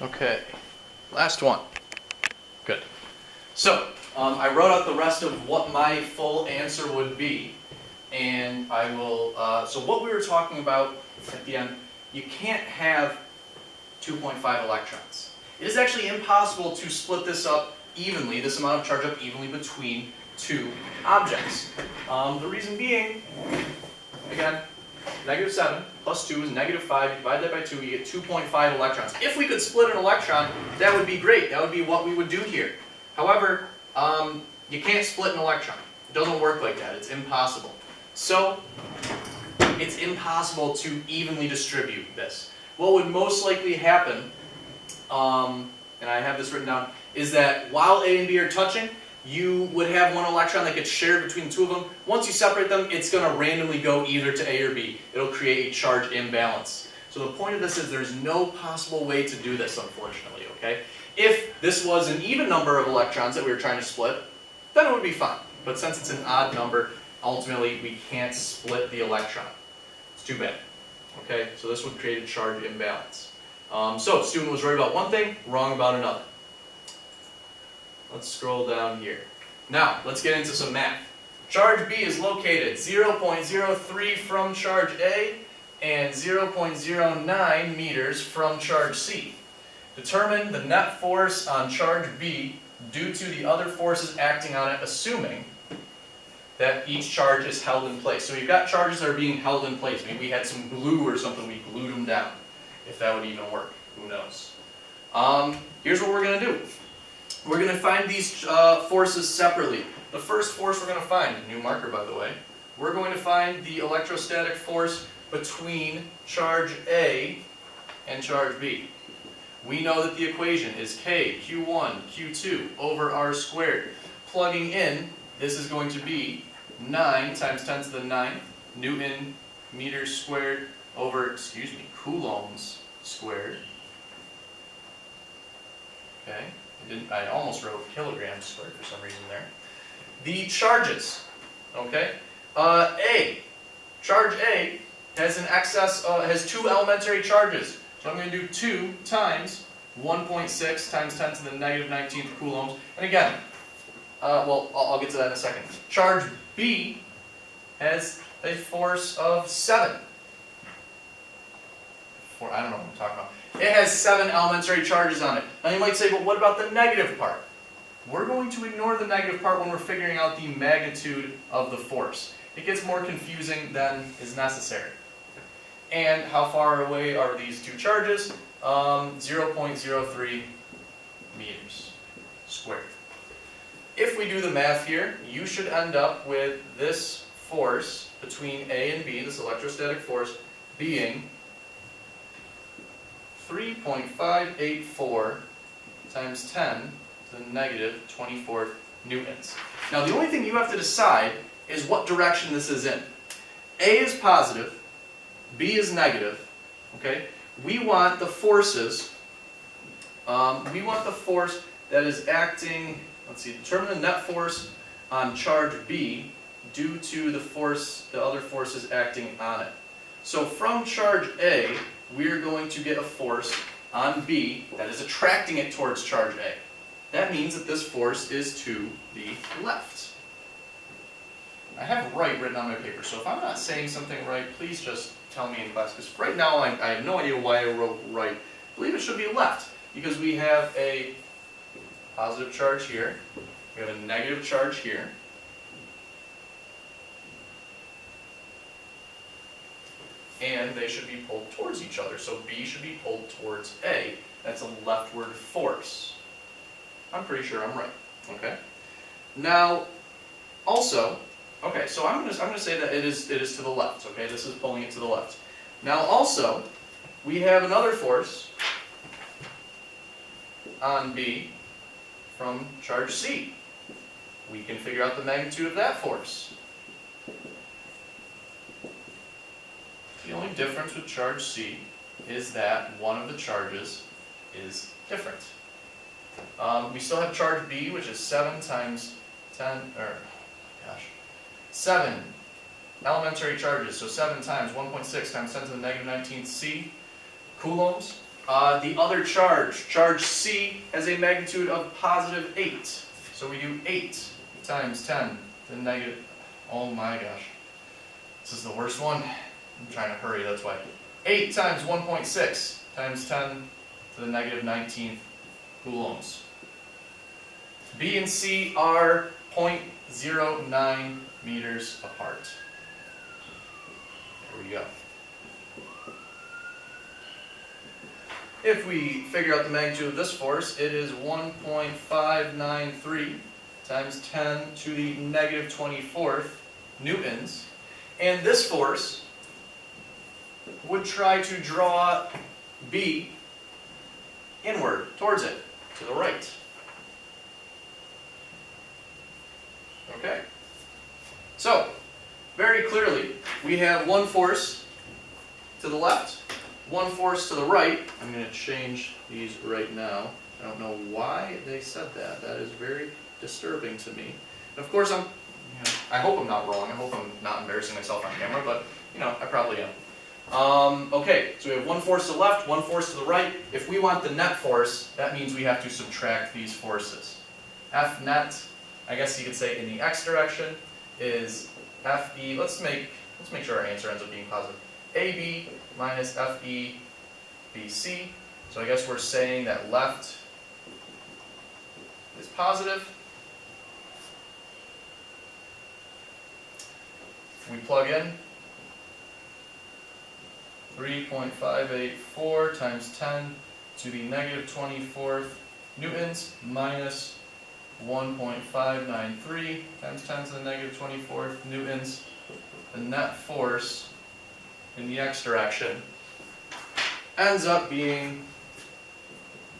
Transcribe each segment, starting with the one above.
Okay, last one. Good. So, I wrote out the rest of what my full answer would be, and I will, so what we were talking about at the end, you can't have 2.5 electrons. It is actually impossible to split this up evenly, this amount of charge up evenly between two objects. The reason being, again, -7 plus 2 is -5. You divide that by 2, you get 2.5 electrons. If we could split an electron, that would be great. That would be what we would do here. However, you can't split an electron. It doesn't work like that. It's impossible. So, it's impossible to evenly distribute this. What would most likely happen, and I have this written down, is that while A and B are touching, you would have one electron that gets shared between the two of them. Once you separate them, it's going to randomly go either to A or B. It'll create a charge imbalance. So the point of this is there's no possible way to do this, unfortunately, okay? If this was an even number of electrons that we were trying to split, then it would be fine. But since it's an odd number, ultimately we can't split the electron. It's too bad. Okay, so this would create a charge imbalance. So, student was right about one thing, wrong about another. Let's scroll down here. Now, let's get into some math. Charge B is located 0.03 from charge A and 0.09 meters from charge C. Determine the net force on charge B due to the other forces acting on it, assuming that each charge is held in place. So you've got charges that are being held in place. Maybe we had some glue or something, we glued them down. If that would even work, who knows. Here's what we're going to do. We're going to find these forces separately. The first force we're going to find, new marker by the way, we're going to find the electrostatic force between charge A and charge B. We know that the equation is K, Q1, Q2 over R squared. Plugging in, this is going to be 9 times 10 to the 9th Newton meters squared over, coulombs squared. Okay. I almost wrote kilograms squared for some reason there. The charges, okay? Charge A has an excess, has two elementary charges. So I'm going to do 2 times 1.6 times 10 to the -19th coulombs. And again, well, I'll get to that in a second. Charge B has a force of 7. I don't know what I'm talking about. It has 7 elementary charges on it. Now you might say, but what about the negative part? We're going to ignore the negative part when we're figuring out the magnitude of the force. It gets more confusing than is necessary. And how far away are these two charges? 0.03 meters squared. If we do the math here, you should end up with this force between A and B, this electrostatic force, being 3.584 times 10 to the -24 newtons. Now the only thing you have to decide is what direction this is in. A is positive, B is negative, okay? We want the forces, we want the force that is acting, let's see, determine the net force on charge B due to the other forces acting on it. So from charge A, we're going to get a force on B that is attracting it towards charge A. That means that this force is to the left. I have right written on my paper, so if I'm not saying something right, please just tell me in class, because right now I have no idea why I wrote right. I believe it should be left, because we have a positive charge here, we have a negative charge here, and they should be pulled towards each other. So B should be pulled towards A. That's a leftward force. I'm pretty sure I'm right. Okay. Now, also, okay, so I'm gonna say that it is to the left. Okay, this is pulling it to the left. Now, also, we have another force on B from charge C. We can figure out the magnitude of that force. The only difference with charge C is that one of the charges is different. We still have charge B, which is 7 times 10, 7 elementary charges, so 7 times 1.6 times 10 to the -19th C coulombs. The other charge, charge C, has a magnitude of positive 8. So we do 8 times 10 to the negative, oh my gosh. This is the worst one. I'm trying to hurry, that's why. 8 times 1.6 times 10 to the negative 19th coulombs. B and C are 0.09 meters apart. There we go. If we figure out the magnitude of this force, it is 1.593 times 10 to the negative 24th newtons. And this force would try to draw B inward, towards it, to the right. Okay? So, very clearly, we have one force to the left, one force to the right. I'm going to change these right now. I don't know why they said that. That is very disturbing to me. And of course, I hope I'm not wrong. I hope I'm not embarrassing myself on camera, but, I probably am. Okay, so we have one force to the left, one force to the right. If we want the net force, that means we have to subtract these forces. F net, I guess you could say in the x direction, is FE, let's make sure our answer ends up being positive. AB minus FE BC. So I guess we're saying that left is positive. If we plug in 3.584 times 10 to the negative 24th newtons minus 1.593 times 10 to the negative 24th newtons. The net force in the x direction ends up being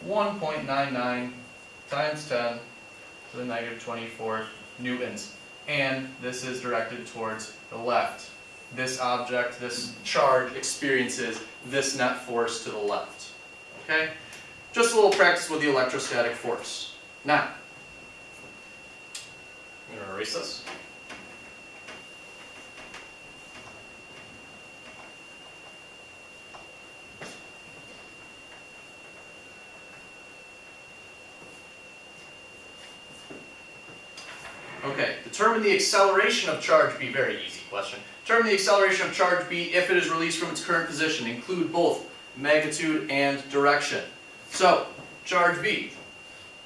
1.99 times 10 to the negative 24th newtons. And this is directed towards the left. This object, this charge, experiences this net force to the left. Okay? Just a little practice with the electrostatic force. Now, I'm going to erase this. Okay, determine the acceleration of charge B. Very easy question. Determine the acceleration of charge B if it is released from its current position. Include both magnitude and direction. So, charge B.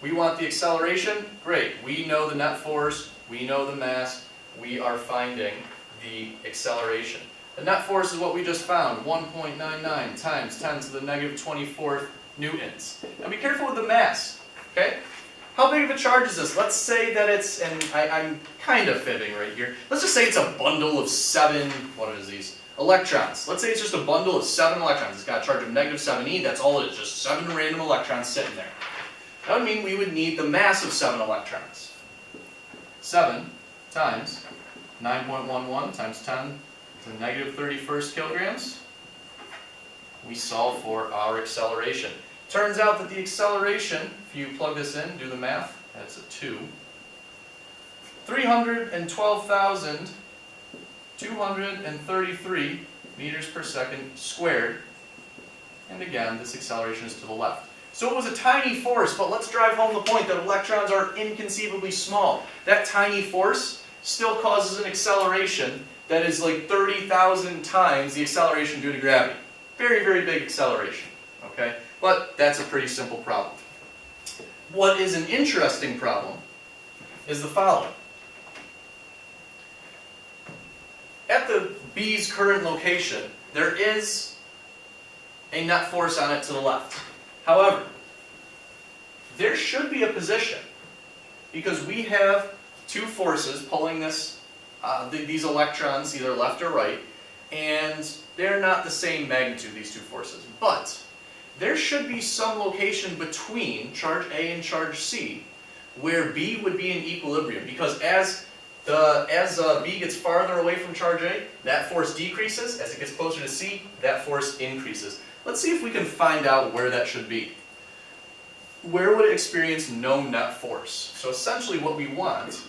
We want the acceleration. Great. We know the net force. We know the mass. We are finding the acceleration. The net force is what we just found. 1.99 times 10 to the negative 24th newtons. Now be careful with the mass. Okay? How big of a charge is this? Let's say that it's, and I'm kind of fibbing right here. Let's just say it's a bundle of 7, what is these? Electrons. Let's say it's just a bundle of 7 electrons. It's got a charge of negative 7e. That's all it is. Just 7 random electrons sitting there. That would mean we would need the mass of 7 electrons. 7 times 9.11 times 10 to the negative 31st kilograms. We solve for our acceleration. Turns out that the acceleration, if you plug this in, do the math, that's a 2. 312,233 meters per second squared. And again, this acceleration is to the left. So it was a tiny force, but let's drive home the point that electrons are inconceivably small. That tiny force still causes an acceleration that is like 30,000 times the acceleration due to gravity. Very, very big acceleration. Okay? But that's a pretty simple problem. What is an interesting problem is the following. At the B's current location, there is a net force on it to the left. However, there should be a position because we have two forces pulling this, these electrons either left or right, and they're not the same magnitude, these two forces. But there should be some location between charge A and charge C where B would be in equilibrium, because as B gets farther away from charge A, that force decreases. As it gets closer to C, that force increases. Let's see if we can find out where that should be. Where would it experience no net force? So essentially what we want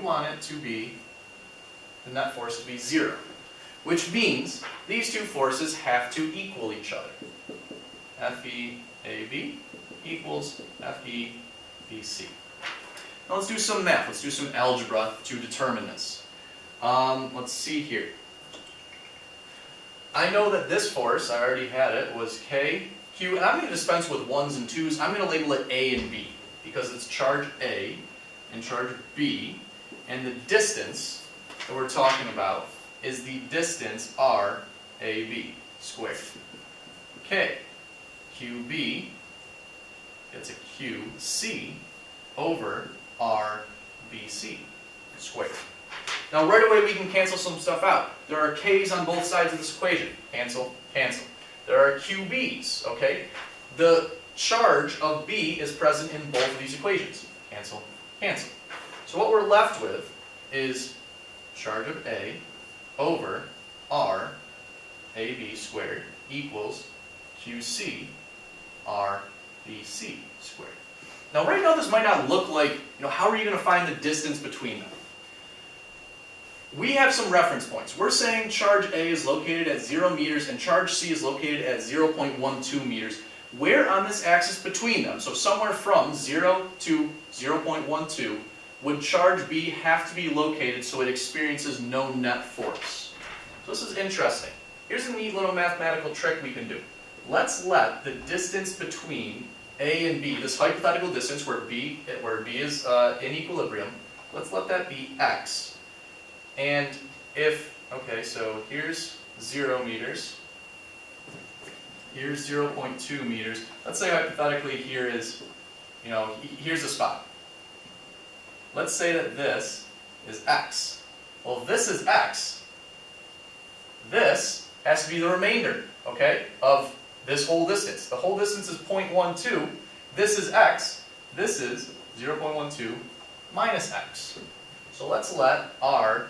want it to be, the net force to be 0. Which means these two forces have to equal each other. FEAB equals FEBC. Now let's do some math. Let's do some algebra to determine this. Let's see here. I know that this force, I already had it, was K, Q, and I'm going to dispense with 1s and 2s. I'm going to label it A and B because it's charge A and charge B, and the distance that we're talking about is the distance RAB squared. K, QB gets a QC over RBC squared. Now right away we can cancel some stuff out. There are K's on both sides of this equation. Cancel, cancel. There are QB's, okay? The charge of B is present in both of these equations. Cancel, cancel. So what we're left with is charge of A over RAB squared equals QC RBC squared. Now right now this might not look like, how are you going to find the distance between them? We have some reference points. We're saying charge A is located at 0 meters and charge C is located at 0.12 meters. Where on this axis between them, so somewhere from 0 to 0.12, would charge B have to be located so it experiences no net force? So this is interesting. Here's a neat little mathematical trick we can do. Let's let the distance between A and B, this hypothetical distance where B is in equilibrium, let's let that be x. And okay, so here's 0 meters, here's 0.2 meters. Let's say hypothetically here is, here's a spot. Let's say that this is x. Well, if this is x, this has to be the remainder, okay, of this whole distance. The whole distance is 0.12. This is x. This is 0.12 minus x. So let's let RBC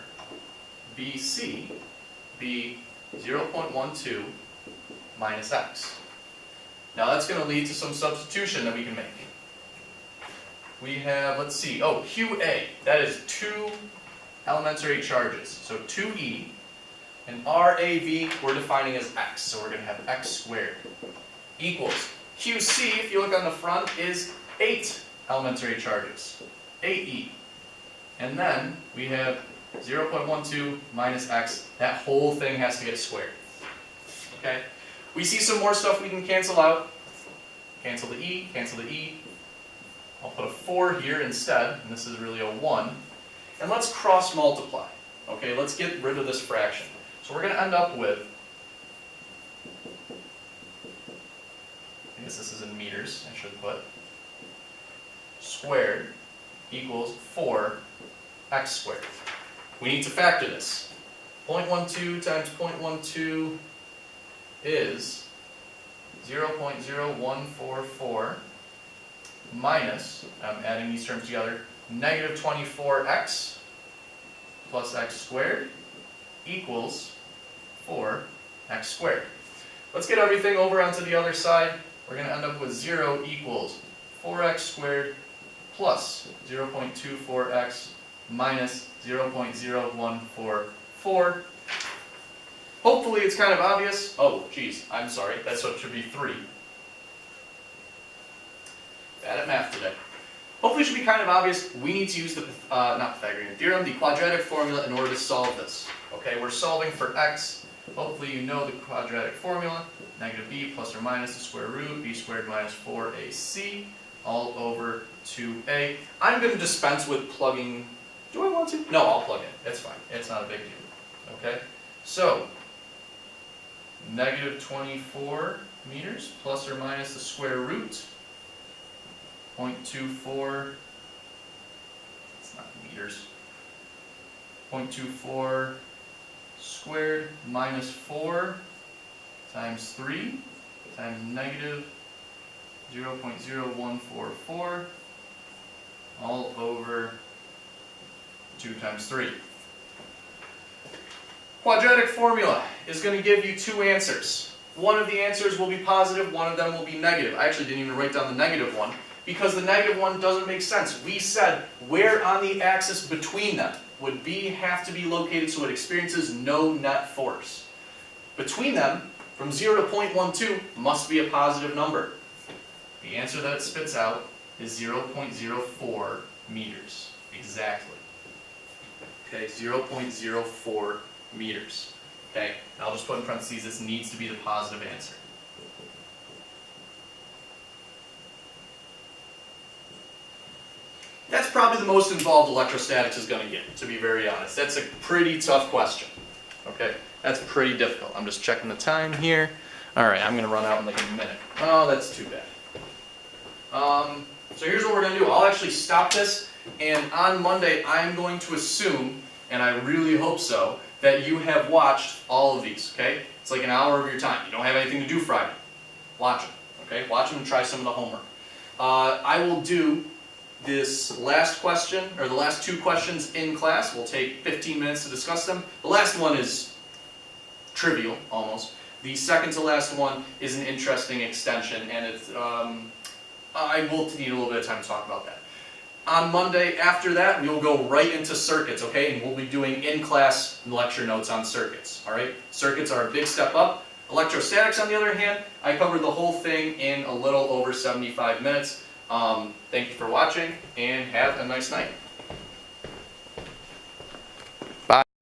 be 0.12 minus x. Now that's going to lead to some substitution that we can make. We have, let's see, QA, that is 2 elementary charges. So 2e, and RAB we're defining as x, so we're going to have x squared, equals QC, if you look on the front, is 8 elementary charges, 8e. And then we have 0.12 minus x, that whole thing has to get squared. Okay? We see some more stuff we can cancel out. Cancel the e, cancel the e. I'll put a 4 here instead, and this is really a 1. And let's cross multiply. Okay, let's get rid of this fraction. So we're going to end up with, I guess this is in meters, I should put, squared equals 4x squared. We need to factor this. 0.12 times 0.12 is 0.0144 minus, I'm adding these terms together, negative 24x plus x squared equals 4x squared. Let's get everything over onto the other side. We're going to end up with 0 equals 4x squared plus 0.24x minus 0.0144. Hopefully it's kind of obvious. Oh, geez, I'm sorry. That's what should be 3. Bad at math today. Hopefully it should be kind of obvious. We need to use the, not Pythagorean theorem, the quadratic formula in order to solve this. Okay, we're solving for x. Hopefully you know the quadratic formula. Negative b plus or minus the square root, b squared minus 4ac, all over 2a. I'm going to dispense with plugging. Do I want to? No, I'll plug in. It's fine. It's not a big deal. Okay? So, negative 24 meters plus or minus the square root. 0.24, it's not meters, 0.24 squared minus 4 times 3 times negative 0.0144 all over 2 times 3. Quadratic formula is going to give you 2 answers. One of the answers will be positive, one of them will be negative. I actually didn't even write down the negative one, because the negative one doesn't make sense. We said where on the axis between them would B have to be located so it experiences no net force. Between them, from 0 to 0.12, must be a positive number. The answer that it spits out is 0.04 meters, exactly. Okay, 0.04 meters. Okay, I'll just put in parentheses, this needs to be the positive answer. That's probably the most involved electrostatics is going to get, to be very honest. That's a pretty tough question. Okay, that's pretty difficult. I'm just checking the time here. Alright, I'm going to run out in like a minute. Oh, that's too bad. So here's what we're going to do. I'll actually stop this, and on Monday I'm going to assume, and I really hope so, that you have watched all of these, okay? It's like an hour of your time. You don't have anything to do Friday. Watch them, okay? Watch them and try some of the homework. I will do this last question, or the last two questions in class. We'll take 15 minutes to discuss them. The last one is trivial, almost. The second to last one is an interesting extension, and it's, I will need a little bit of time to talk about that. On Monday, after that, we will go right into circuits, okay? And we'll be doing in-class lecture notes on circuits, all right? Circuits are a big step up. Electrostatics, on the other hand, I covered the whole thing in a little over 75 minutes. Thank you for watching, and have a nice night.